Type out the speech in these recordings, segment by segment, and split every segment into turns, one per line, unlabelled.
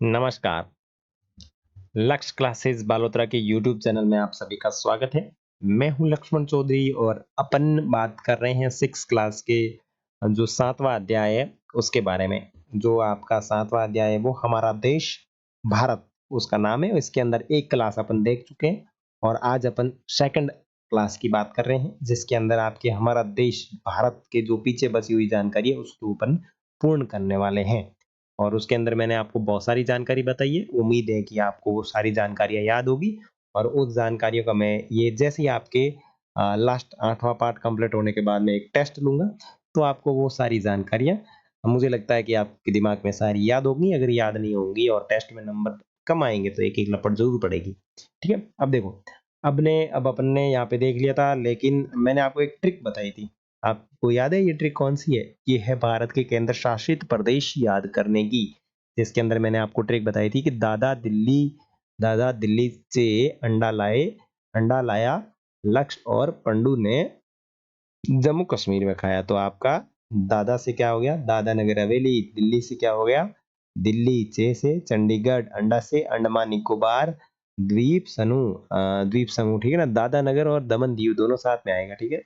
नमस्कार। लक्ष्य क्लासेस बालोतरा के यूट्यूब चैनल में आप सभी का स्वागत है। मैं हूं लक्ष्मण चौधरी और अपन बात कर रहे हैं 6 क्लास के जो 7वां अध्याय है उसके बारे में। जो आपका 7वां अध्याय है वो हमारा देश भारत उसका नाम है। इसके अंदर एक क्लास अपन देख चुके हैं और आज अपन सेकंड क्लास की बात कर रहे हैं जिसके अंदर आपके हमारा देश भारत के जो पीछे बची हुई जानकारी है उसको अपन पूर्ण करने वाले हैं। और उसके अंदर मैंने आपको बहुत सारी जानकारी बताई है। उम्मीद है कि आपको वो सारी जानकारियाँ याद होगी और उस जानकारियों का मैं ये जैसे ही आपके लास्ट 8वां पार्ट कंप्लीट होने के बाद मैं एक टेस्ट लूँगा, तो आपको वो सारी जानकारियाँ मुझे लगता है कि आपके दिमाग में सारी याद होंगी। अगर याद नहीं होंगी और टेस्ट में नंबर कम आएँगे तो एक-एक लपड़ ज़रूर पड़ेगी। ठीक है? अब देखो, अब अपन ने यहाँ पे देख लिया था लेकिन मैंने आपको एक ट्रिक बताई थी। आपको याद है ये ट्रिक कौन-सी है? ये है भारत के केंद्र शासित प्रदेश याद करने की। जिसके अंदर मैंने आपको ट्रिक बताई थी कि दादा दिल्ली से अंडा लाया लक्ष्य और पंडू ने जम्मू कश्मीर में खाया। तो आपका दादा से क्या हो गया? दादा नगर हवेली। दिल्ली से क्या हो गया? दिल्ली। से चंडीगढ़। अंडा से अंडमान निकोबार द्वीप समूह। ठीक है ना? दादा नगर और दमन दीव दोनों साथ में आएगा। ठीक है?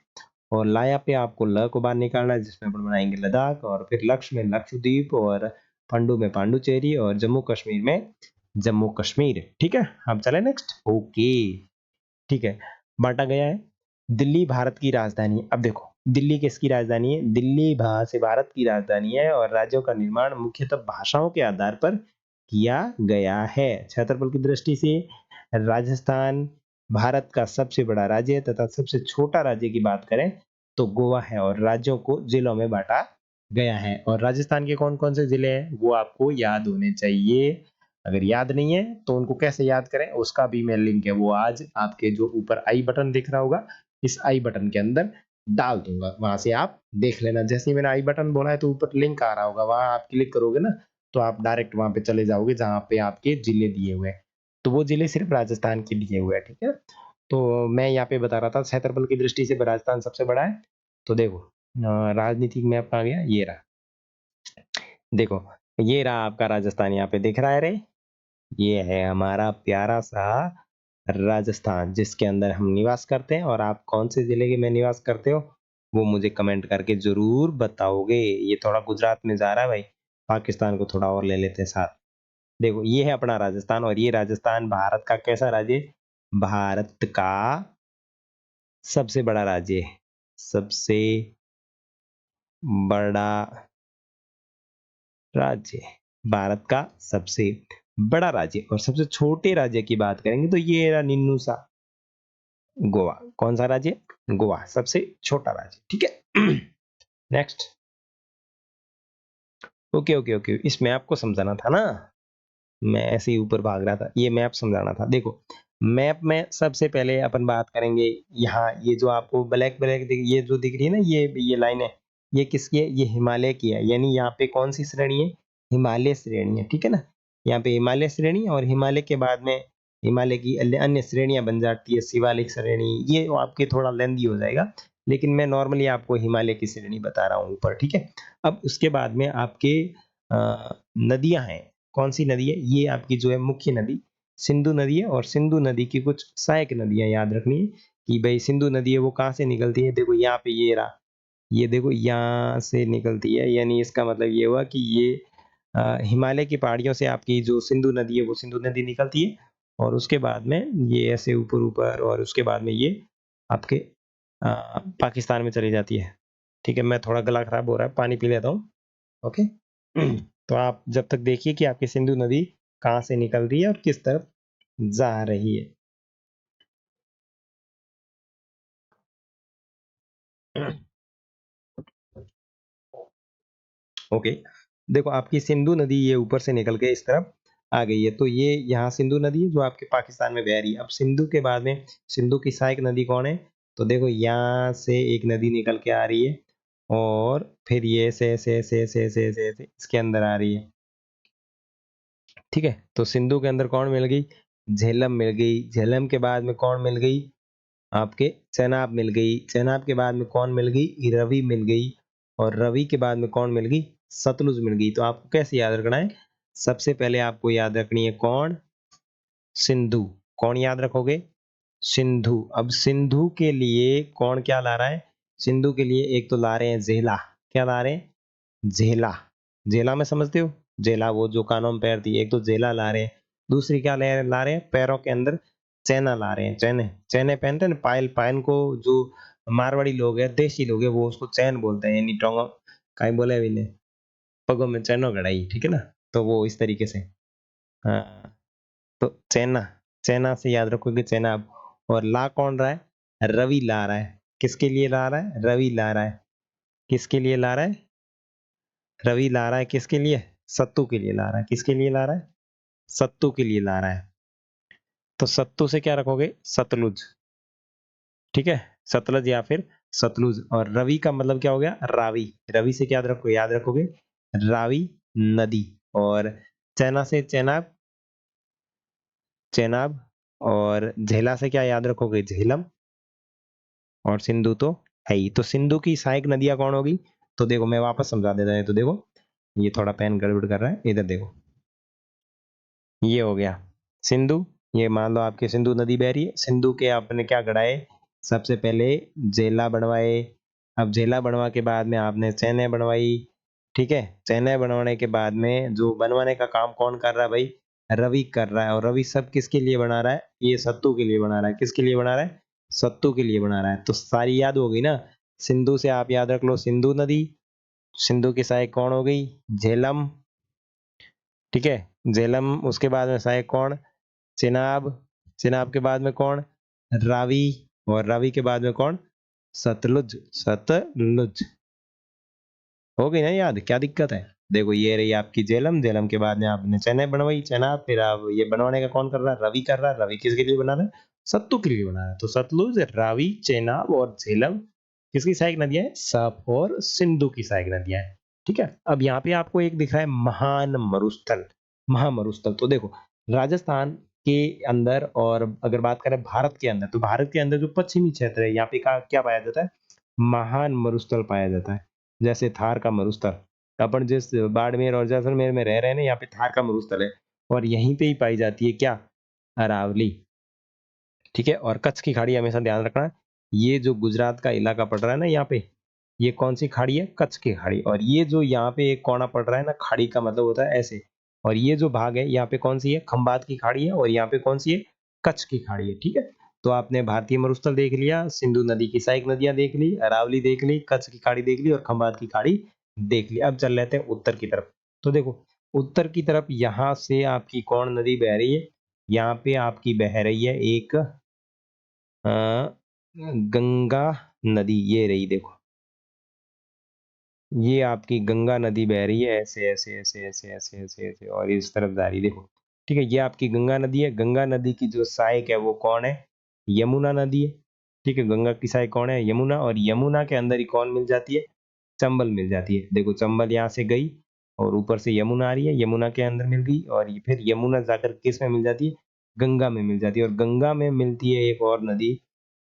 और लाया पे आपको ल को बाहर निकालना है जिसमें अपन बनाएंगे लद्दाख। और फिर लक्ष्य में लक्षद्वीप और पंडु में पांडुचेरी और जम्मू कश्मीर में जम्मू कश्मीर। ठीक है? अब चले नेक्स्ट। ओके, ठीक है, बांटा गया है। दिल्ली भारत की राजधानी है। अब देखो, दिल्ली किसकी राजधानी है? दिल्ली से भारत की राजधानी है और राज्यों का निर्माण मुख्यतः भाषाओं के आधार पर किया गया है। क्षेत्रफल की दृष्टि से राजस्थान भारत का सबसे बड़ा राज्य है तथा सबसे छोटा राज्य की बात करें तो गोवा है और राज्यों को जिलों में बांटा गया है। और राजस्थान के कौन कौन से जिले हैं वो आपको याद होने चाहिए। अगर याद नहीं है तो उनको कैसे याद करें उसका भी मैं लिंक है वो आज आपके जो ऊपर आई बटन दिख रहा होगा इस आई बटन के अंदर डाल दूंगा, वहां से आप देख लेना। जैसे ही मैंने आई बटन बोला है तो ऊपर लिंक आ रहा होगा, वहां आप क्लिक करोगे ना तो आप डायरेक्ट वहां पे चले जाओगे जहां पे आपके जिले दिए हुए हैं। तो वो जिले सिर्फ राजस्थान के दिए हुए हैं। ठीक है? तो मैं यहाँ पे बता रहा था क्षेत्रफल की दृष्टि से राजस्थान सबसे बड़ा है। तो देखो, राजनीतिक मैप कहाँ गया? ये रहा। देखो, ये रहा आपका राजस्थान, यहाँ पे दिख रहा है रे। ये है हमारा प्यारा सा राजस्थान जिसके अंदर हम निवास करते हैं। और आप कौन से जिले के में निवास करते हो वो मुझे कमेंट करके जरूर बताओगे। ये थोड़ा गुजरात में जा रहा है भाई, पाकिस्तान को थोड़ा और ले लेते हैं साथ। देखो, ये है अपना राजस्थान और ये राजस्थान भारत का कैसा राज्य है? भारत का सबसे बड़ा राज्य है। सबसे बड़ा राज्य, भारत का सबसे बड़ा राज्य। और सबसे छोटे राज्य की बात करेंगे तो ये रहा निन्नू सा गोवा। कौन सा राज्य? गोवा सबसे छोटा राज्य। ठीक है? नेक्स्ट। ओके ओके ओके, इस मैप को समझाना था ना, मैं ऐसे ही ऊपर भाग रहा था। ये मैप समझाना था। देखो, मैप में सबसे पहले अपन बात करेंगे। यहाँ ये जो आपको ब्लैक ब्लैक ये जो दिख रही है ना, ये लाइन है, ये किसकी है? ये हिमालय की है। यानी यहाँ पे कौन सी श्रेणी है? हिमालय श्रेणी है। ठीक है ना? यहाँ पे हिमालय श्रेणी और हिमालय के बाद में हिमालय की अन्य श्रेणियां बन जाती है, शिवालिक श्रेणी। ये आपके थोड़ा लेंदी हो जाएगा लेकिन मैं नॉर्मली आपको हिमालय की श्रेणी बता रहा हूँ ऊपर। ठीक है? अब उसके बाद में आपके नदियां हैं। कौन सी नदी है? ये आपकी जो है मुख्य नदी सिंधु नदी है। और सिंधु नदी की कुछ सहायक नदियां याद रखनी है कि भाई सिंधु नदी है वो कहाँ से निकलती है। देखो यहाँ पे ये रहा, ये देखो यहाँ से निकलती है। यानी इसका मतलब ये हुआ कि ये हिमालय की पहाड़ियों से आपकी जो सिंधु नदी है वो सिंधु नदी निकलती है। और उसके बाद में ये ऐसे ऊपर ऊपर और उसके बाद में ये आपके पाकिस्तान में चली जाती है। ठीक है? मैं थोड़ा गला खराब हो रहा है, पानी पी लेता हूँ। ओके। तो आप जब तक देखिए कि आपकी सिंधु नदी कहाँ से निकल रही है और किस तरफ जा रही है। ओके, देखो आपकी सिंधु नदी ये ऊपर से निकल के इस तरफ आ गई है। तो ये यहाँ सिंधु नदी है जो आपके पाकिस्तान में बह रही है। अब सिंधु के बाद में सिंधु की सहायक नदी कौन है? तो देखो यहाँ से एक नदी निकल के आ रही है और फिर ये से इसके अंदर आ रही है। ठीक है? तो सिंधु के अंदर कौन मिल गई? झेलम मिल गई। झेलम के बाद में कौन मिल गई? आपके चेनाब मिल गई। चेनाब के बाद में कौन मिल गई? रवि मिल गई। और रवि के बाद में कौन मिल गई? सतलुज मिल गई। तो आपको कैसे याद रखना है? सबसे पहले आपको याद रखनी है कौन? सिंधु। कौन याद रखोगे? सिंधु। अब सिंधु के लिए कौन क्या ला रहा है? सिंधु के लिए एक तो ला रहे हैं झेला। क्या ला रहे हैं? झेला। झेला में समझते हो? झेला वो जो कानों में पहनती है, एक तो झेला ला रहे हैं। दूसरी क्या ला रहे हैं? पैरों के अंदर चैना ला रहे हैं। चैने चैने पहनते हैं ना, पायल। पायल को जो मारवाड़ी लोग हैं, देसी लोग हैं, वो उसको चैन बोलते हैं। यानी टोंगा काई बोले भी नहीं, पगों में चैनो गड़ाई, ठीक है ना? तो वो इस तरीके से। हाँ, तो चैना। चैना से याद रखोगे चैनाब। और ला कौन रहा है? रवि ला रहा है। किसके लिए ला रहा है? रवि ला रहा है। किसके लिए ला रहा है? रवि ला रहा है किसके लिए? सत्तू के लिए ला रहा है। किसके लिए ला रहा है? सत्तू के लिए ला रहा है। तो सत्तू से क्या रखोगे? सतलुज। ठीक है, सतलज या फिर सतलुज। और रवि का मतलब क्या हो गया? रावी। रवि से क्या याद रखोगे? रावी नदी। और चैना से चेनाब। चेनाब। और झेला से क्या याद रखोगे? झेलम। और सिंधु तो है ही। तो सिंधु की सहायक नदियां कौन होगी? तो देखो मैं वापस समझा देता हूं। तो देखो, ये थोड़ा पेन गड़बड़ कर रहा है, इधर देखो। ये हो गया सिंधु। ये मान लो आपके सिंधु नदी बह रही है। सिंधु के आपने क्या गढ़ाए? सबसे पहले जेला बनवाए। अब जेला बनवा के बाद में आपने चैने बनवाई। ठीक है, चैने बनवाने के बाद में जो बनवाने का काम कौन कर रहा है भाई? रवि कर रहा है। और रवि सब किसके लिए बना रहा है? ये सत्तू के लिए बना रहा है। किसके लिए बना रहा है? सत्तू के लिए बना रहा है। तो सारी याद हो गई ना? सिंधु से आप याद रख लो सिंधु नदी। सिंधु की सहायक कौन हो गई? झेलम। ठीक है, झेलम। उसके बाद में सहायक कौन? चिनाब। चिनाब के बाद में कौन? रावी। और रावी के बाद में कौन? सतलुज। सतलुज। हो गई ना याद? क्या दिक्कत है? देखो ये रही आपकी झेलम। झेलम के बाद में आपने चने बनवाई। चना फिर आप ये बनवाने का कौन कर रहा है? रवि कर रहा है। रवि किसके लिए बना रहा है? सत्तू के लिए बना रहा है। तो सतलुज, रावी, चेनाब और झेलम किसकी सहायक नदियां है? सप और सिंधु की सहायक नदियां है। ठीक है, अब यहाँ पे आपको एक दिख रहा है महान मरुस्थल। महामरुस्थल। तो देखो, राजस्थान के अंदर, और अगर बात करें भारत के अंदर, तो भारत के अंदर जो पश्चिमी क्षेत्र है, यहाँ पे क्या पाया जाता है? महान मरुस्थल पाया जाता है। जैसे थार का मरुस्थल। अपन जिस बाड़मेर और जैसलमेर में रह रहे हैं ना, यहाँ पे थार का मरुस्थल है। और यहीं पे ही पाई जाती है क्या? अरावली। ठीक है, और कच्छ की खाड़ी हमेशा ध्यान रखना। ये जो गुजरात का इलाका पड़ रहा है ना यहाँ पे, ये कौन सी खाड़ी है? कच्छ की खाड़ी। और ये जो यहाँ पे एक कोना पड़ रहा है ना, खाड़ी का मतलब होता है ऐसे। और ये जो भाग है यहाँ पे कौन सी है? खंबात की खाड़ी है। और यहाँ पे कौन सी है? कच्छ की खाड़ी है। ठीक है, तो आपने भारतीय मरुस्थल देख लिया, सिंधु नदी की सहायक नदियां देख ली, अरावली देख ली, कच्छ की खाड़ी देख ली और खंबात की खाड़ी देख ली। अब चल लेते हैं उत्तर की तरफ। तो देखो, उत्तर की तरफ यहाँ से आपकी कौन नदी बह रही है? यहाँ पे आपकी बह रही है एक अ, गंगा नदी। ये रही देखो, ये आपकी गंगा नदी बह रही है ऐसे ऐसे ऐसे ऐसे ऐसे ऐसे ऐसे और इस तरफ जा रही है देखो। ठीक है, ये आपकी गंगा नदी है। गंगा नदी की जो सहायक है वो कौन है? यमुना नदी है। ठीक है, गंगा की सहायक कौन है? यमुना। और यमुना के अंदर ही कौन मिल जाती है? चंबल मिल जाती है। देखो, चंबल यहाँ से गई और ऊपर से यमुना आ रही है, यमुना के अंदर मिल गई। और ये फिर यमुना जाकर किस में मिल जाती है? गंगा में मिल जाती है। और गंगा में मिलती है एक और नदी।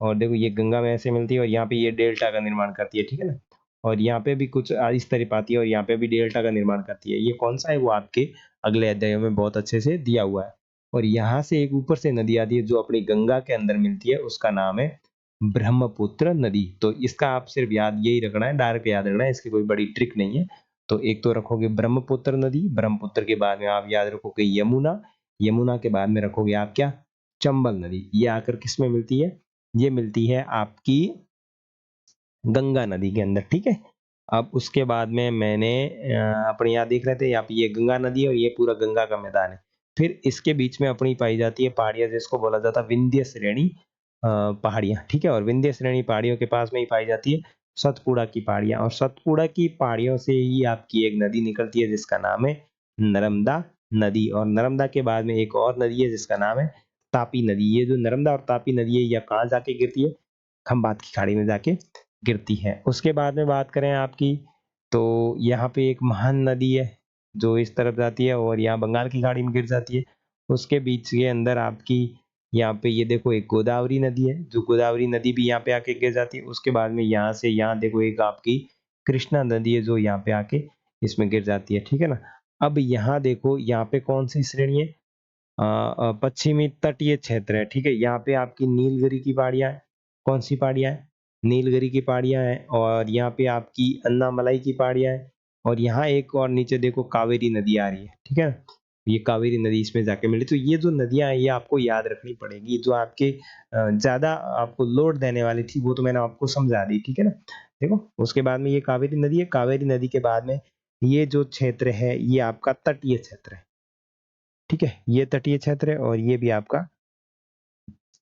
और देखो, ये गंगा में ऐसे मिलती है और यहाँ पे ये डेल्टा का निर्माण करती है। ठीक है ना? और यहाँ पे भी कुछ इस तरह पाती है और यहाँ पे भी डेल्टा का निर्माण करती है। ये कौन सा है? वो आपके अगले अध्यायों में बहुत अच्छे से दिया हुआ है। और यहाँ से एक ऊपर से नदी आती है जो अपनी गंगा के अंदर मिलती है, उसका नाम है ब्रह्मपुत्र नदी। तो इसका आप सिर्फ याद यही रखना है, डायरेक्ट याद रखना है, इसकी कोई बड़ी ट्रिक नहीं है। तो एक तो रखोगे ब्रह्मपुत्र नदी, ब्रह्मपुत्र के बाद में आप याद रखोगे यमुना, यमुना के बाद में रखोगे आप क्या? चंबल नदी। ये आकर किस में मिलती है? ये मिलती है आपकी गंगा नदी के अंदर। ठीक है, अब उसके बाद में मैंने अपने यहाँ देख रहे थे, यहाँ पे ये गंगा नदी है और ये पूरा गंगा का मैदान है। फिर इसके बीच में अपनी पाई जाती है पहाड़ियाँ, जिसको बोला जाता है विंध्य श्रेणी पहाड़ियाँ। ठीक है, और विंध्य श्रेणी पहाड़ियों के पास में ही पाई जाती है सतपुड़ा की पहाड़ियाँ। और सतपुड़ा की पहाड़ियों से ही आपकी एक नदी निकलती है जिसका नाम है नर्मदा नदी। और नर्मदा के बाद में एक और नदी है जिसका नाम है तापी नदी। ये जो नर्मदा और तापी नदी है, यह कहाँ जाके गिरती है? खंबात की खाड़ी में जाके गिरती है। उसके बाद में बात करें आपकी, तो यहाँ पे एक महान नदी है जो इस तरफ जाती है और यहाँ बंगाल की खाड़ी में गिर जाती है। उसके बीच के अंदर आपकी यहाँ पे ये देखो एक गोदावरी नदी है, जो गोदावरी नदी भी यहाँ पे आके गिर जाती है। उसके बाद में यहाँ से यहाँ देखो एक आपकी कृष्णा नदी है जो यहाँ पे आके इसमें गिर जाती है। ठीक है ना? अब यहाँ देखो, यहाँ पे कौन सी श्रेणी है? पश्चिमी तटीय क्षेत्र है, ठीक है। यहाँ पे आपकी नीलगिरी की पहाड़ियाँ हैं। कौन सी पहाड़ियाँ हैं? नीलगिरी की पहाड़ियाँ हैं, और यहाँ पे आपकी अन्नामलाई की पहाड़ियाँ हैं, और यहाँ एक और नीचे देखो कावेरी नदी आ रही है, ठीक है। ये कावेरी नदी इसमें जाके मिली। तो ये जो नदियाँ हैं ये आपको याद रखनी पड़ेगी। जो आपके ज्यादा आपको लोड देने वाली थी वो तो मैंने आपको समझा दी, ठीक है ना। देखो, उसके बाद में ये कावेरी नदी है। कावेरी नदी के बाद में ये जो क्षेत्र है ये आपका तटीय क्षेत्र है, ठीक है। ये तटीय क्षेत्र है और ये भी आपका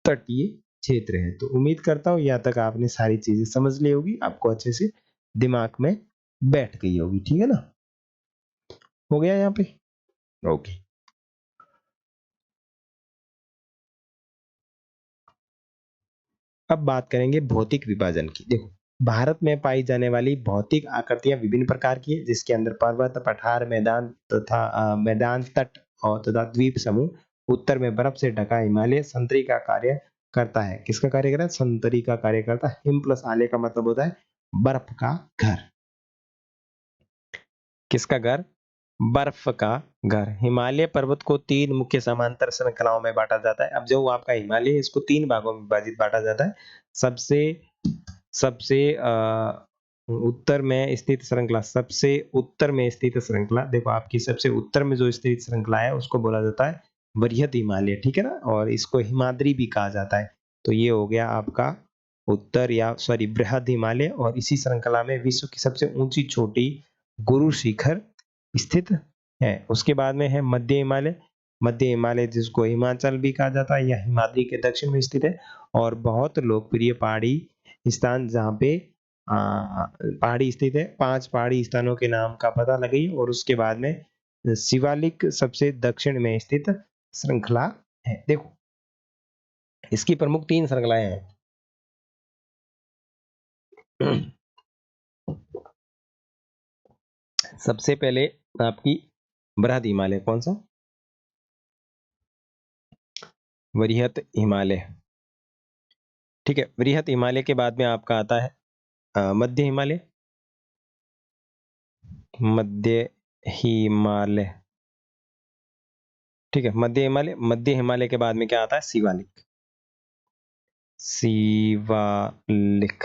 तटीय क्षेत्र है। तो उम्मीद करता हूँ यहाँ तक आपने सारी चीजें समझ ली होगी, आपको अच्छे से दिमाग में बैठ गई होगी, ठीक है ना। हो गया यहाँ पे? ओके। अब बात करेंगे भौतिक विभाजन की। देखो, भारत में पाई जाने वाली भौतिक आकृतियां विभिन्न प्रकार की है, जिसके अंदर पर्वत, पठार, मैदान तथा मैदान, तट और तथा द्वीप समूह। उत्तर में बर्फ से ढका हिमालय संतरी का कार्य करता है। किसका कार्य करता है? संतरी का कार्य करता है। हिम प्लस आलय का मतलब होता है बर्फ का घर। किसका घर? बर्फ का घर। हिमालय पर्वत को तीन मुख्य समांतर श्रृंखलाओं में बांटा जाता है। अब जो आपका हिमालय है इसको तीन भागों में विभाजित बांटा जाता है। सबसे सबसे उत्तर में स्थित श्रृंखला, सबसे उत्तर में स्थित श्रृंखला, देखो आपकी सबसे उत्तर में जो स्थित श्रृंखला है उसको बोला जाता है वृहत हिमालय, ठीक है ना। और इसको हिमाद्री भी कहा जाता है। तो ये हो गया आपका उत्तर या सॉरी बृहद हिमालय। और इसी श्रृंखला में विश्व की सबसे ऊंची चोटी गुरु शिखर स्थित है। उसके बाद में है मध्य हिमालय। मध्य हिमालय जिसको हिमाचल भी कहा जाता है, यह हिमाद्री के दक्षिण में स्थित है। और बहुत लोकप्रिय पहाड़ी स्थान जहाँ पे पहाड़ी स्थित है, 5 पहाड़ी स्थानों के नाम का पता लगाइए। और उसके बाद में शिवालिक सबसे दक्षिण में स्थित श्रृंखला है। देखो, इसकी प्रमुख 3 श्रृंखलाएं हैं। सबसे पहले आपकी बृहद हिमालय, कौन सा? वृहत हिमालय, ठीक है। वृहत हिमालय के बाद में आपका आता है मध्य हिमालय। मध्य हिमालय, ठीक है। मध्य हिमालय, मध्य हिमालय के बाद में क्या आता है? शिवालिक। शिवालिक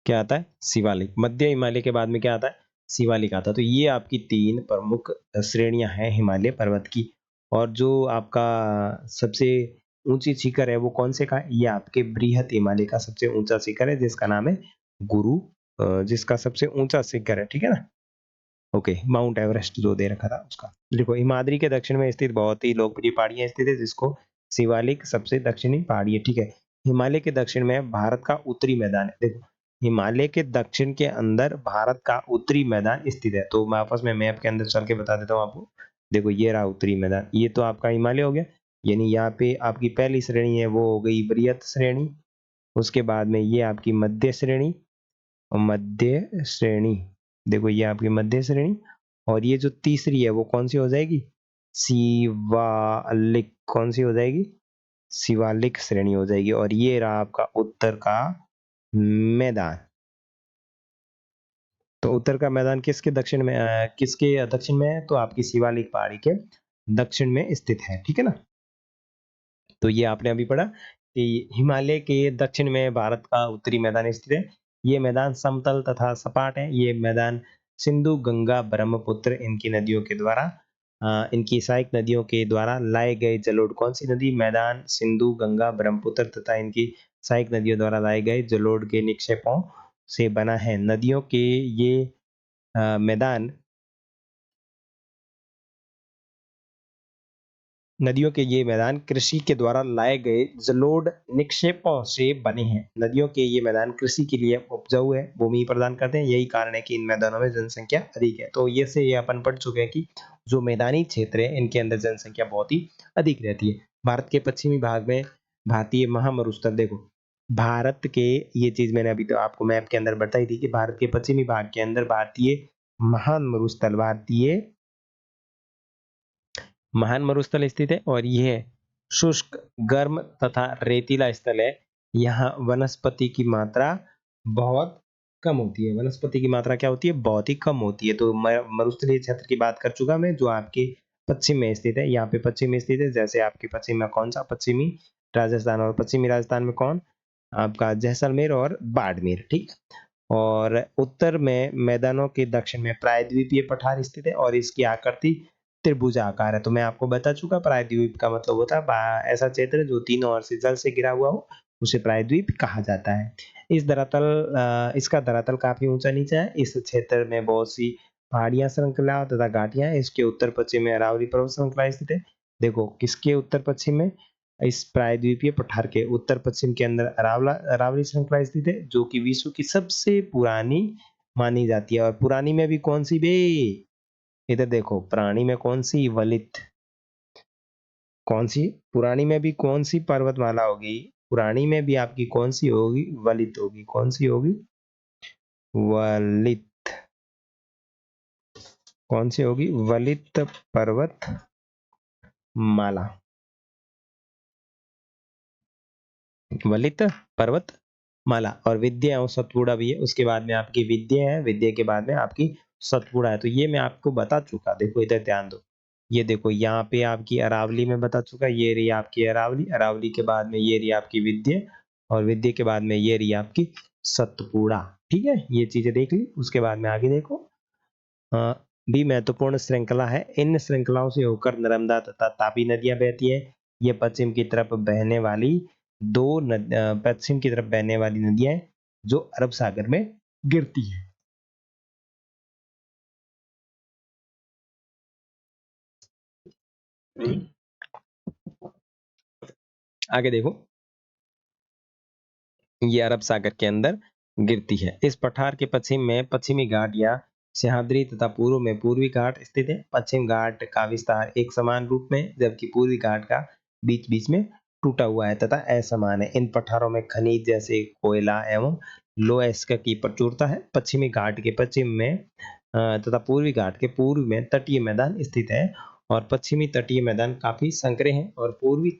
क्या आता है? शिवालिक। मध्य हिमालय के बाद में क्या आता है? शिवालिक आता है। तो ये आपकी 3 प्रमुख श्रेणियां हैं हिमालय पर्वत की। और जो आपका सबसे ऊंची शिखर है वो कौन से का है? ये आपके बृहत हिमालय का सबसे ऊंचा शिखर है, जिसका नाम है गुरु, जिसका सबसे ऊंचा शिखर है, ठीक है ना। ओके, माउंट एवरेस्ट जो दे रखा था उसका। देखो, हिमाद्री के दक्षिण में स्थित बहुत ही लोकप्रिय पहाड़ियां स्थित है, जिसको शिवालिक सबसे दक्षिणी पहाड़ी है, ठीक है। हिमालय के दक्षिण में भारत का उत्तरी मैदान है। देखो, हिमालय के दक्षिण के अंदर भारत का उत्तरी मैदान स्थित है। तो मैं आपस में मैप के अंदर चल के बता देता हूँ आपको। देखो, ये रहा उत्तरी मैदान, ये तो आपका हिमालय हो गया। यानी यहाँ पे आपकी पहली श्रेणी है वो हो गई वृहत श्रेणी। उसके बाद में ये आपकी मध्य श्रेणी, और मध्य श्रेणी, देखो ये आपकी मध्य श्रेणी। और ये जो तीसरी है वो कौन सी हो जाएगी? शिवालिक। कौन सी हो जाएगी? शिवालिक श्रेणी हो जाएगी। और ये रहा आपका उत्तर का मैदान। तो उत्तर का मैदान किसके दक्षिण में किसके दक्षिण में है? तो आपकी शिवालिक पहाड़ी के दक्षिण में स्थित है, ठीक है ना। तो ये आपने अभी पढ़ा कि हिमालय के दक्षिण में भारत का उत्तरी मैदान स्थित है। ये मैदान समतल तथा सपाट है। ये मैदान सिंधु, गंगा, ब्रह्मपुत्र इनकी नदियों के द्वारा इनकी सहायक नदियों के द्वारा लाए गए जलोढ़, कौन सी नदी? मैदान सिंधु, गंगा, ब्रह्मपुत्र तथा इनकी सहायक नदियों द्वारा लाए गए जलोढ़ के निक्षेपों से बना है। नदियों के ये मैदान नदियों के ये मैदान कृषि के द्वारा लाए गए जलोढ़ निक्षेपों से बने हैं। नदियों के ये मैदान कृषि के लिए उपजाऊ है, भूमि प्रदान करते हैं। यही कारण है कि इन मैदानों में जनसंख्या अधिक है। तो ये से ये अपन पढ़ चुके हैं कि जो मैदानी क्षेत्र है इनके अंदर जनसंख्या बहुत ही अधिक रहती है। भारत के पश्चिमी भाग में भारतीय महामरुस्थल, देखो भारत के, ये चीज मैंने अभी तो आपको मैप के अंदर बताई थी कि भारत के पश्चिमी भाग के अंदर भारतीय महान मरुस्थल, भारतीय महान मरुस्थल स्थित है। और यह शुष्क, गर्म तथा रेतीला स्थल है। यहाँ वनस्पति की मात्रा बहुत कम होती है, वनस्पति की मात्रा क्या होती है, बहुत ही कम होती है। तो मरुस्थलीय क्षेत्र की बात कर चुका मैं, जो आपके पश्चिम में स्थित है। यहाँ पे पश्चिम में स्थित है, जैसे आपके पश्चिम में कौन सा, पश्चिमी राजस्थान, और पश्चिमी राजस्थान में कौन, आपका जैसलमेर और बाड़मेर, ठीक। और उत्तर में मैदानों के दक्षिण में प्रायद्वीपीय पठार स्थित है और इसकी आकृति त्रिभुजाकार है। तो मैं आपको बता चुका, प्रायद्वीप का मतलब होता है ऐसा क्षेत्र जो तीनों ओर से जल से घिरा हुआ हो, उसे प्रायद्वीप कहा जाता है। इसका धरातल काफी ऊंचा नीचा है। इस क्षेत्र में बहुत सी पहाड़ियां, श्रृंखला तथा घाटियां हैं। इसके उत्तर पश्चिम में अरावली पर्वत श्रृंखला स्थित है। देखो किसके उत्तर पश्चिम में, इस प्रायद्वीपीय पठार के उत्तर पश्चिम के अंदर अरावली श्रृंखला स्थित है, जो कि विश्व की सबसे पुरानी मानी जाती है। और पुरानी में भी कौन सी बे, इधर देखो, प्राणी में कौन सी, वलित, कौन सी पुरानी में भी कौन सी पर्वतमाला होगी, पुरानी में भी आपकी कौन सी होगी, वलित होगी। कौन सी होगी, वलित। कौन सी होगी, वलित पर्वत माला, वलित पर्वत माला। और विद्या और सतपुड़ा भी है, उसके बाद में आपकी विद्या है, विद्या के बाद में आपकी सतपुड़ा है। तो ये मैं आपको बता चुका, देखो इधर ध्यान दो। ये देखो यहाँ पे आपकी अरावली में बता चुका, ये रही आपकी अरावली, अरावली के बाद में ये रही आपकी विद्या, और विद्या के बाद में ये रही आपकी सतपुड़ा। ठीक है, ये चीजें देख ली। उसके बाद में आगे देखो, भी महत्वपूर्ण श्रृंखला है। इन श्रृंखलाओं से होकर नर्मदा तथा तापी नदियां बहती है। ये पश्चिम की तरफ बहने वाली पश्चिम की तरफ बहने वाली नदियां हैं, जो अरब सागर में गिरती है। आगे देखो, ये अरब सागर के अंदर गिरती है। इस पठार के पश्चिम में पश्चिमी घाट या सह्याद्री तथा पूर्व में पूर्वी घाट स्थित है। पश्चिम घाट का विस्तार एक समान रूप में, जबकि पूर्वी घाट का बीच बीच में टूटा हुआ है तथा असमान है। इन पठारों में खनिज जैसे कोयला एवं लोह की प्रचुरता है। पश्चिमी घाट के पश्चिम में तथा पूर्वी घाट के पूर्व में तटीय मैदान स्थित है, और पश्चिमी तटीय मैदान काफी संकरे हैं, और पूर्वी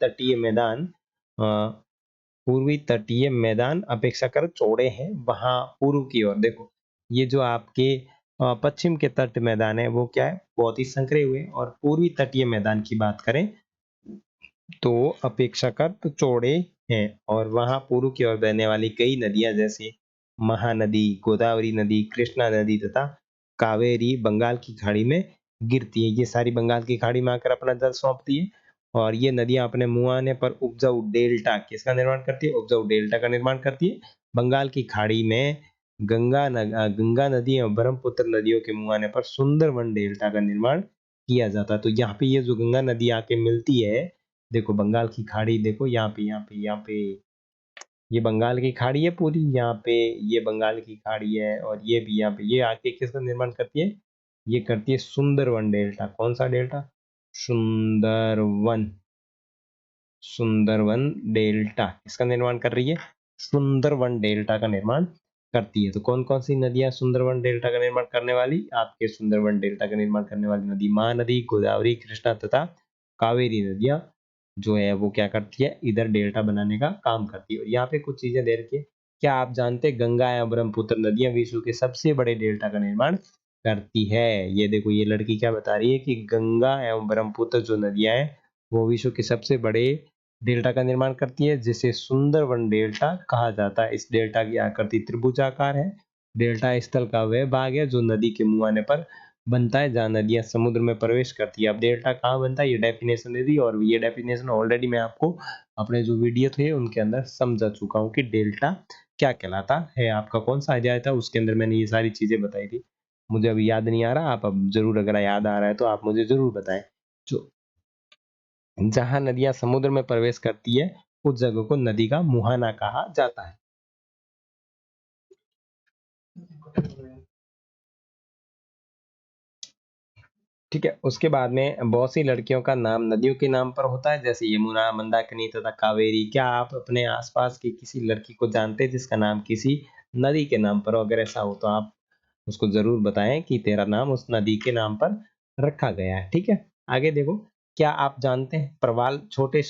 तटीय मैदान अपेक्षाकृत चौड़े हैं। वहां पूर्व की ओर देखो, ये जो आपके पश्चिम के तट मैदान है वो क्या है, बहुत ही संकरे हुए। और पूर्वी तटीय मैदान की बात करें तो अपेक्षाकृत चौड़े हैं, और वहां पूर्व की ओर बहने वाली कई नदियां जैसे महानदी, गोदावरी नदी, कृष्णा नदी तथा कावेरी बंगाल की खाड़ी में गिरती है। ये सारी बंगाल की खाड़ी में आकर अपना जल सौंपती है, और ये नदियां अपने मुहाने पर उपजाऊ डेल्टा किसका निर्माण करती है, उपजाऊ डेल्टा का निर्माण करती है। बंगाल की खाड़ी में गंगा नदी और ब्रह्मपुत्र नदियों के मुहाने पर सुंदरवन डेल्टा का निर्माण किया जाता है। तो यहाँ पे ये जो गंगा नदी आके मिलती है, देखो बंगाल की खाड़ी, देखो यहाँ पे ये बंगाल की खाड़ी है पूरी, यहाँ पे ये बंगाल की खाड़ी है, और ये भी यहाँ पे, ये आके किसका निर्माण करती है, ये करती है सुंदरवन डेल्टा। कौन सा डेल्टा, सुंदरवन, सुंदरवन डेल्टा इसका निर्माण कर रही है, सुंदरवन डेल्टा का निर्माण करती है। तो कौन कौन सी नदियां सुंदरवन डेल्टा का निर्माण करने वाली, आपके सुंदरवन डेल्टा का निर्माण करने वाली नदी महानदी, गोदावरी, कृष्णा तथा कावेरी नदियां जो है वो क्या करती है, इधर डेल्टा बनाने का काम करती है। और यहाँ पे कुछ चीजें दे रखी है। क्या आप जानते हैं गंगा या ब्रह्मपुत्र नदियां विश्व के सबसे बड़े डेल्टा का निर्माण करती है। ये देखो, ये लड़की क्या बता रही है कि गंगा एवं ब्रह्मपुत्र जो नदियां हैं वो विश्व के सबसे बड़े डेल्टा का निर्माण करती है, जिसे सुंदरवन डेल्टा कहा जाता है। इस डेल्टा की आकृति त्रिभुजाकार है। डेल्टा स्थल का वह भाग है जो नदी के मुहाने पर बनता है, जहाँ नदियां समुद्र में प्रवेश करती है। अब डेल्टा कहाँ बनता है, ये डेफिनेशन दे दी, और ये डेफिनेशन ऑलरेडी मैं आपको अपने जो वीडियो थे उनके अंदर समझा चुका हूँ कि डेल्टा क्या कहलाता है। आपका कौन सा अध्याय था, उसके अंदर मैंने ये सारी चीजें बताई थी। मुझे अभी याद नहीं आ रहा, आप अब जरूर, अगर याद आ रहा है तो आप मुझे जरूर बताएं। जो जहां नदियां समुद्र में प्रवेश करती है, उस जगह को नदी का मुहाना कहा जाता है। ठीक है, उसके बाद में बहुत सी लड़कियों का नाम नदियों के नाम पर होता है, जैसे यमुना, मंदाकिनी तथा कावेरी। क्या आप अपने आसपास की किसी लड़की को जानते हैं जिसका नाम किसी नदी के नाम पर हो? अगर ऐसा हो तो आप उसको जरूर बताएं कि तेरा नाम उस नदी के नाम पर रखा गया है। ठीक है, आगे देखो, क्या आप जानते हैं प्रवाल छोटे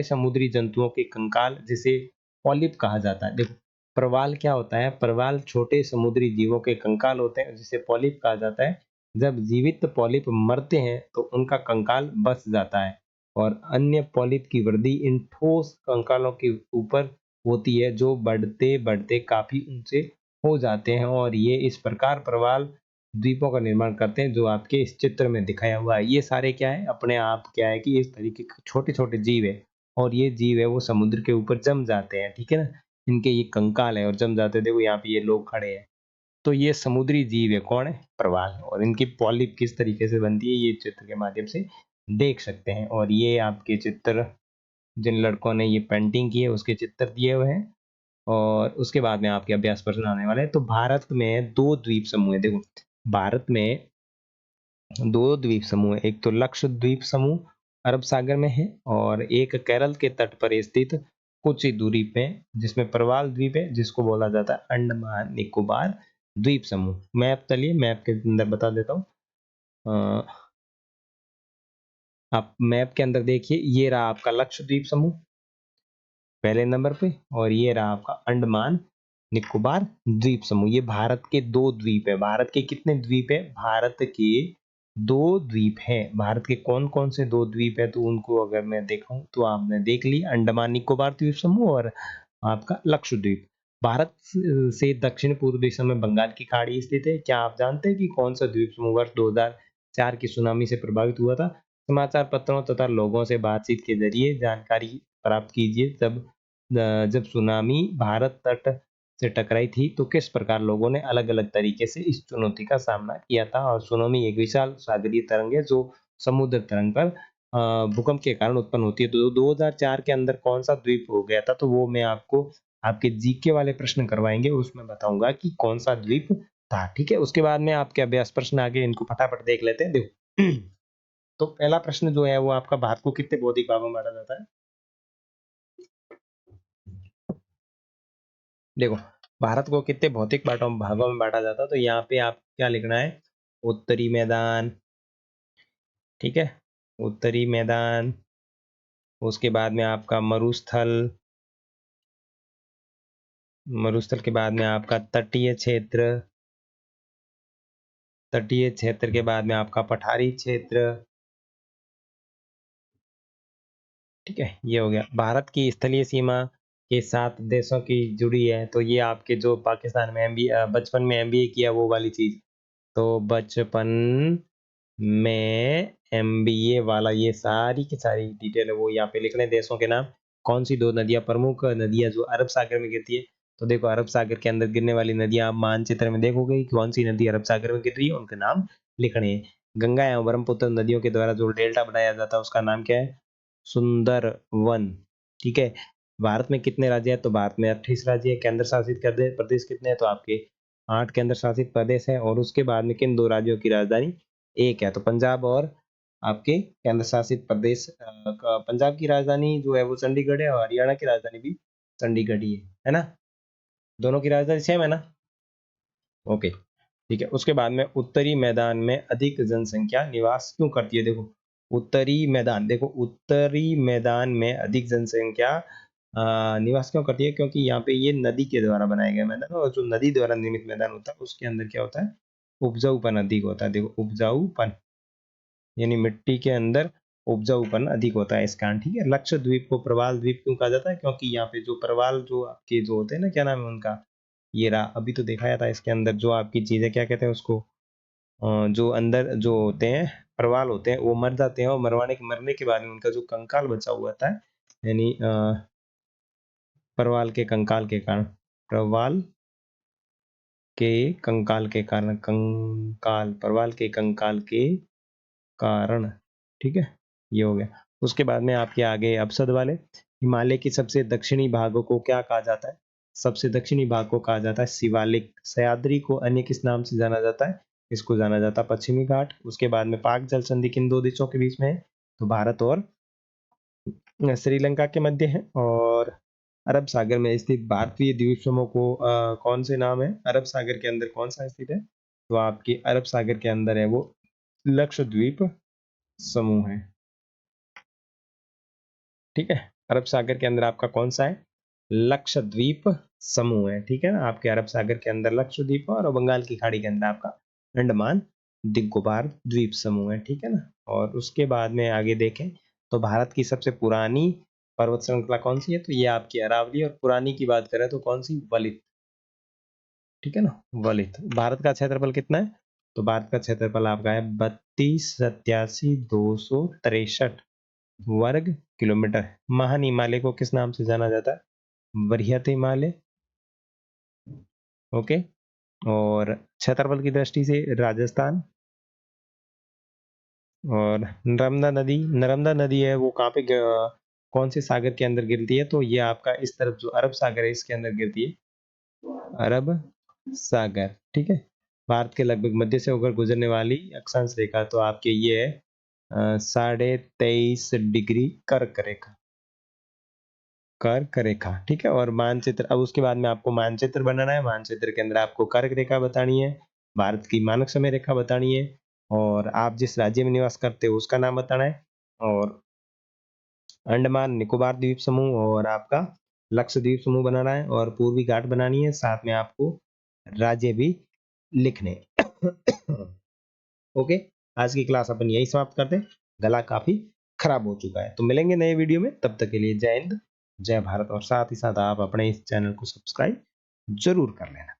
समुद्री जंतुओं के कंकाल जिसे पॉलिप कहा जाता है। देखो, प्रवाल क्या होता है? प्रवाल छोटे समुद्री जीवों के कंकाल होते हैं जिसे पॉलिप कहा जाता है। जब जीवित पॉलिप मरते हैं तो उनका कंकाल बच जाता है और अन्य पॉलिप की वृद्धि इन ठोस कंकालों के ऊपर होती है जो बढ़ते बढ़ते काफी ऊंचे हो जाते हैं और ये इस प्रकार प्रवाल द्वीपों का निर्माण करते हैं जो आपके इस चित्र में दिखाया हुआ है। ये सारे क्या है, अपने आप क्या है कि इस तरीके के छोटे छोटे जीव है और ये जीव है वो समुद्र के ऊपर जम जाते हैं, ठीक है ना। इनके ये कंकाल है और जम जाते, देखो यहाँ पे ये लोग खड़े हैं। तो ये समुद्री जीव है, कौन है? प्रवाल। और इनकी पॉलिप किस तरीके से बनती है ये चित्र के माध्यम से देख सकते हैं। और ये आपके चित्र जिन लड़कों ने ये पेंटिंग की है उसके चित्र दिए हुए हैं। और उसके बाद में आपके अभ्यास प्रश्न आने वाले हैं। तो भारत में दो द्वीप समूह है, देखो भारत में दो द्वीप समूह है। एक तो लक्षद्वीप समूह अरब सागर में है और एक केरल के तट पर स्थित कुछ ही दूरी पे जिसमें प्रवाल द्वीप है जिसको बोला जाता है अंडमान निकोबार द्वीप समूह। मैप, चलिए मैप के अंदर बता देता हूँ। आप मैप के अंदर देखिए, ये रहा आपका लक्षद्वीप समूह पहले नंबर पे और ये रहा आपका अंडमान निकोबार द्वीप समूह। ये भारत के दो द्वीप है। भारत के कितने द्वीप है? भारत के दो द्वीप है। भारत के कौन कौन से दो द्वीप है? तो उनको अगर मैं देखूं तो आपने देख लिया, अंडमान निकोबार द्वीप समूह और आपका लक्षद्वीप। भारत से दक्षिण पूर्व दिशा में बंगाल की खाड़ी स्थित है। क्या आप जानते हैं कि कौन सा द्वीप समूह वर्ष 2004 की सुनामी से प्रभावित हुआ था? समाचार पत्रों तथा लोगों से बातचीत के जरिए जानकारी प्राप्त कीजिए। जब सुनामी भारत तट से टकराई थी तो किस प्रकार लोगों ने अलग अलग तरीके से इस चुनौती का सामना किया था। और सुनामी एक विशाल सागरीय तरंग है जो समुद्र तरंग पर भूकंप के कारण उत्पन्न होती है। तो 2004 के अंदर कौन सा द्वीप हो गया था, तो वो मैं आपको आपके जीके वाले प्रश्न करवाएंगे, उसमें बताऊंगा कि कौन सा द्वीप था। ठीक है, उसके बाद में आपके अभ्यास प्रश्न आगे, इनको फटाफट देख लेते हैं। देखो तो पहला प्रश्न जो है वो आपका, भारत को कितने भौतिक भागों में बांटा जाता है? देखो भारत को कितने भौतिक भागों में बांटा जाता है, तो यहाँ पे आप क्या लिखना है? उत्तरी मैदान, ठीक है, उत्तरी मैदान। उसके बाद में आपका मरुस्थल, मरुस्थल के बाद में आपका तटीय क्षेत्र, तटीय क्षेत्र के बाद में आपका पठारी क्षेत्र। ठीक है, ये हो गया। भारत की स्थलीय सीमा के 7 देशों की जुड़ी है, तो ये आपके जो पाकिस्तान में बचपन में एमबीए किया वो वाली चीज। तो बचपन में एमबीए वाला ये सारी की सारी डिटेल है वो यहाँ पे लिख रहे हैं। देशों के नाम, कौन सी दो नदियां, प्रमुख नदियां जो अरब सागर में गिरती है, तो देखो अरब सागर के अंदर गिरने वाली नदियां आप मानचित्र में देखोगे कि कौन सी नदी अरब सागर में गिर रही है, उनके नाम लिखने हैं। गंगा एवं ब्रह्मपुत्र नदियों के द्वारा जो डेल्टा बनाया जाता है उसका नाम क्या है? सुंदरवन। ठीक है। भारत में कितने राज्य है? तो भारत में 28 राज्य है। केंद्र शासित प्रदेश कितने हैं? तो आपके 8 केंद्र शासित प्रदेश है। और उसके बाद में किन दो राज्यों की राजधानी एक है? तो पंजाब और आपके केंद्र शासित प्रदेश पंजाब की राजधानी जो है वो चंडीगढ़ है और हरियाणा की राजधानी भी चंडीगढ़ ही है ना। दोनों की राजधानी सेम है ना। ओके, ठीक है। उसके बाद में उत्तरी मैदान में अधिक जनसंख्या निवास क्यों करती है? देखो उत्तरी मैदान, देखो उत्तरी मैदान में अधिक जनसंख्या निवास क्यों करती है? क्योंकि यहाँ पे ये नदी के द्वारा बनाया गया मैदान है और जो नदी द्वारा निर्मित मैदान होता है उसके अंदर क्या होता है? उपजाऊपन अधिक होता है। देखो उपजाऊपन यानी मिट्टी के अंदर उपजाऊपन अधिक होता है इस कारण। ठीक है। लक्षद्वीप को प्रवाल द्वीप क्यों कहा जाता है? क्योंकि यहाँ पे जो प्रवाल जो आपके जो होते हैं ना, क्या नाम है उनका, ये रहा अभी तो दिखाया था, इसके अंदर जो आपकी चीजें क्या कहते हैं उसको, जो अंदर जो होते हैं प्रवाल होते हैं वो मर जाते हैं और मरने के बाद में उनका जो कंकाल बचा हुआ था, यानी प्रवाल के कंकाल के कारण, प्रवाल के कंकाल के कारण, कंकाल प्रवाल के कंकाल के कारण। ठीक है, ये हो गया। उसके बाद में आपके आगे अपसद वाले, हिमालय की सबसे दक्षिणी भागों को क्या कहा जाता है? सबसे दक्षिणी भाग को कहा जाता है शिवालिक। सह्याद्री को अन्य किस नाम से जाना जाता है? इसको जाना जाता है पश्चिमी घाट। उसके बाद में पाक जल संधि किन दो देशों के बीच में है? तो भारत और श्रीलंका के मध्य है। और अरब सागर में स्थित भारतीय द्वीप समूह को कौन से नाम है? अरब सागर के अंदर कौन सा स्थित है? तो आपके अरब सागर के अंदर है वो लक्षद्वीप समूह है। ठीक है, अरब सागर के अंदर आपका कौन सा है? लक्षद्वीप समूह है, ठीक है ना। आपके अरब सागर के अंदर लक्षद्वीप और बंगाल की खाड़ी के अंदर आपका अंडमान निकोबार द्वीप समूह है, ठीक है ना। और उसके बाद में आगे देखें तो भारत की सबसे पुरानी पर्वत श्रृंखला कौन सी है, तो ये आपकी अरावली। और पुरानी की बात करें तो कौन सी, वलित, ठीक है ना, वलित। भारत का क्षेत्रफल कितना है, तो भारत का क्षेत्रफल आपका है 32,87,263 वर्ग किलोमीटर। महान हिमालय को किस नाम से जाना जाता है, वरियत हिमालय, ओके। और क्षेत्रफल की दृष्टि से राजस्थान। और नर्मदा नदी है वो कहाँ पे कौन से सागर के अंदर गिरती है, तो ये आपका इस तरफ जो अरब सागर है इसके अंदर गिरती है, अरब सागर, ठीक है। भारत के लगभग मध्य से होकर गुजरने वाली अक्षांश रेखा तो आपके ये है 23.5 डिग्री कर्क रेखा, कर्क रेखा, ठीक है। और मानचित्र, अब उसके बाद में आपको मानचित्र बनाना है। मानचित्र के अंदर आपको कर्क रेखा बतानी है, भारत की मानक समय रेखा बतानी है, और आप जिस राज्य में निवास करते हो उसका नाम बताना है, और अंडमान निकोबार द्वीप समूह और आपका लक्षद्वीप समूह बनाना है, और पूर्वी घाट बनानी है, साथ में आपको राज्य भी लिखने। ओके, आज की क्लास अपन यही समाप्त करते हैं, गला काफी खराब हो चुका है। तो मिलेंगे नए वीडियो में, तब तक के लिए जय हिंद, जय भारत, और साथ ही साथ आप अपने इस चैनल को सब्सक्राइब जरूर कर लेना।